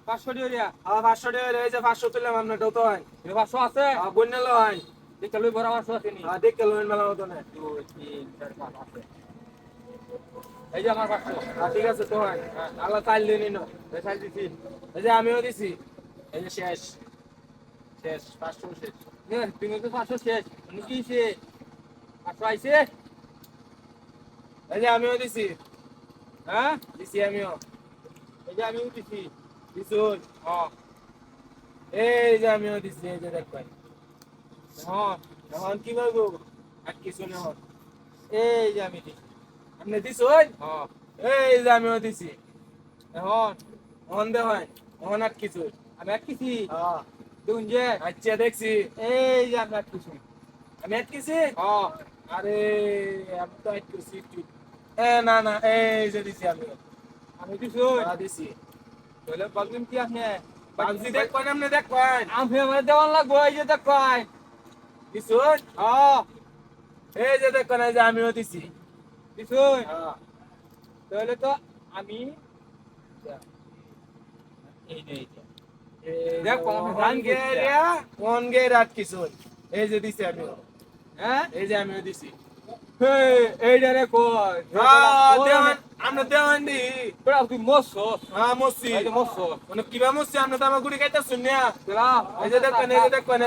500 টাকা। 500 টাকা এই যে 500 তুললাম আপনারটাও তো হয়। 500 আছে? বন্যালো হয়। দেখতে লই বড় 500 আছে নি? দেখতে লোন মেলা মতো না। 2 3 4 5 আছে। এই যে আমার 500। ঠিক আছে তো হয়। হ্যাঁ, আল্লাহ তাইল দিন না। এই সাইজ দিছি। এই যে আমিও দিছি। এই যে শেষ। শেষ 500 শেষ। নে তুমি তো 500 শেষ। তুমি কি সে 500 আইছে? এই যে আমিও দিছি। হ্যাঁ? দিছি আমিও। এই যে আমিও দিছি। দিছুন। হ্যাঁ। এই যে আমিও দিছি এই যে দেখবেন। হ্যাঁ, এখন কি করবো? আর কিছু না এখন। এই যে আমি দিছি। আপনি দিছুন? হ্যাঁ। এই যে আমিও দিছি। এখন এখন দেখেন। এখন আর কিছু। আমি আটকিছি। হ্যাঁ। দেখুন যে আচ্ছা দেখছি। এই যে আমি আটকিছি। আমি আটকেছি? হ্যাঁ। আরে আমি তো আটকেছি একটু। না না এই যে দিছি আমিও। আমি দিছুন। দিছি। তাহলে বলবেন কি আপনি? বাবজি দেখবেন আপনি দেখবেন। আমি আমার দেওয়ান লাগবো এই যে দেখবাই। দিছুন? হ্যাঁ, এই যে দেখবেন এই যে আমিও দিছি। দিছুন। হ্যাঁ। তাহলে তো আমি এই যে দেখ, আমি জানি বুঝতে। কোন গের আর কিছু এই যে দিছি আমিও। হ্যাঁ? এই যে আমিও দিছি। এইটা রে কই? দেওয়ান আমরা দেওয়ান দি। তোরা তুই মরছস। মসি এই যে মরছস। মানে কিবা মসি আমরা তো আমার গুড়ি খাইতে শুনি না। তোরা এই যে দেখবেন এই যে দেখবেন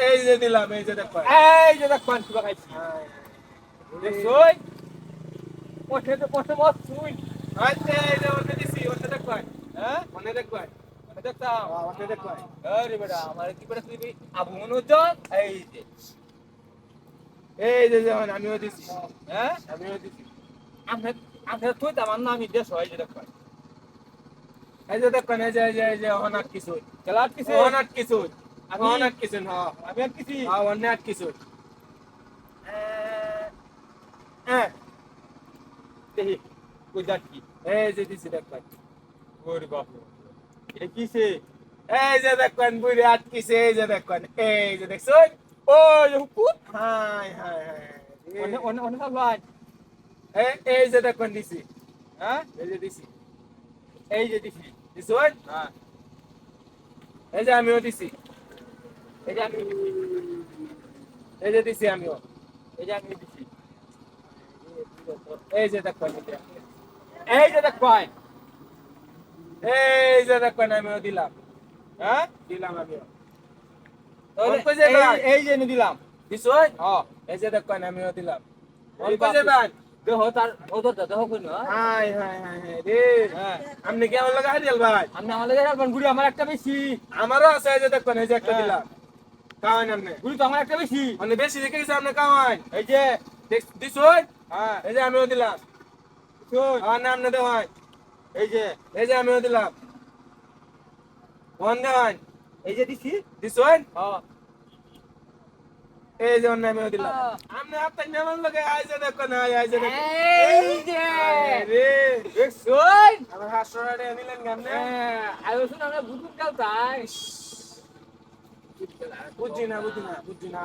এই যে দিলাম এই যে দেখবেন। এই যে দেখ পান কিবা খাইছি। দেখছই? পথে মরছুই। আচ্ছা এই যে ওটা দিছি ওটা দেখবেন। হ্যাঁ? ওটা দেখবেন। আমি দেখতাম। ওটা দেখবেন। আরে বেটা, আমার কি করে তুই আবু মনোজন? এই যে। এই যে যেমন আমিও দিছি। হ্যাঁ? আমিও দিছি। আমি আমি তুই আমার নাম দেশ হয় যে দেখবাই। এই যে দেখবেন এই যে অনাট কিছু। খেলার কিসে? অনাট কিছু। আমি অনাট কিছু হ্যাঁ। আমি আর কিছু অনাট কিছু। হ্যাঁ দেখি কই যাক কি এই যে দিছি দেখবেন। ওরে বাপ রে। এটা কিসে? এই যে দেখবেন বুড়ি আটকিছে এই যে দেখবেন এই যে দেখছেন ও যে হুকুম হাই হাই হাই অনে অনে অনে ভাই। এই যে দেখবেন দিছি হ্যাঁ? এই যে দিছি এই যে দিছি। দিছুন হ্যাঁ। এই যে আমিও দিছি এই যে আমি দিছি। এই যে দিছি আমিও এই যে আমি দিছি। এই যে দেখবেন এই যে দেখ ভাই। এই যে দেখবেন আমিও দিলাম হ্যাঁ? দিলাম আমিও তাহলে কোন কই যাবেন? এই যে নি দিলাম। দিছুন হ্যাঁ। এই যে দেখবেন আমিও দিলাম কোন এই কই বাপ রে। যাবেন? দেহ তার ওদর দেহ কই না? হাই হাই হাই হাই রে হ্যাঁ। আপনি কি আমার লাগা হারিয়াল ভাই আমি আমার লাগে রাখবেন গুড়ি আমার একটা বেশি। আমারও আছে এই যে দেখবেন এই যে একটা হ্যাঁ। দিলাম কাওয়ান আপনি গুড়ি তো আমার একটা বেশি। মানে বেশি দেখে গেছে আপনি কাওয়ান এই যে দিছুন হ্যাঁ। এই যে আমিও দিলাম শুন, আমার নাম না দেওয়ান এই যে এই যে আমিও দিলাম কোন দেওয়ান এই যে দিছি। দিছুন হ্যাঁ। এই যে অন্য আমিও দিলাম আপনি আপনার নাম লাগে আই যে দেখো না আই যে দেখো এই যে রে দেখছই? আমার 500 টাকা নিলেন কেমনে আয়োজন আমরা বুঝুন কাল তাই। বুঝছি না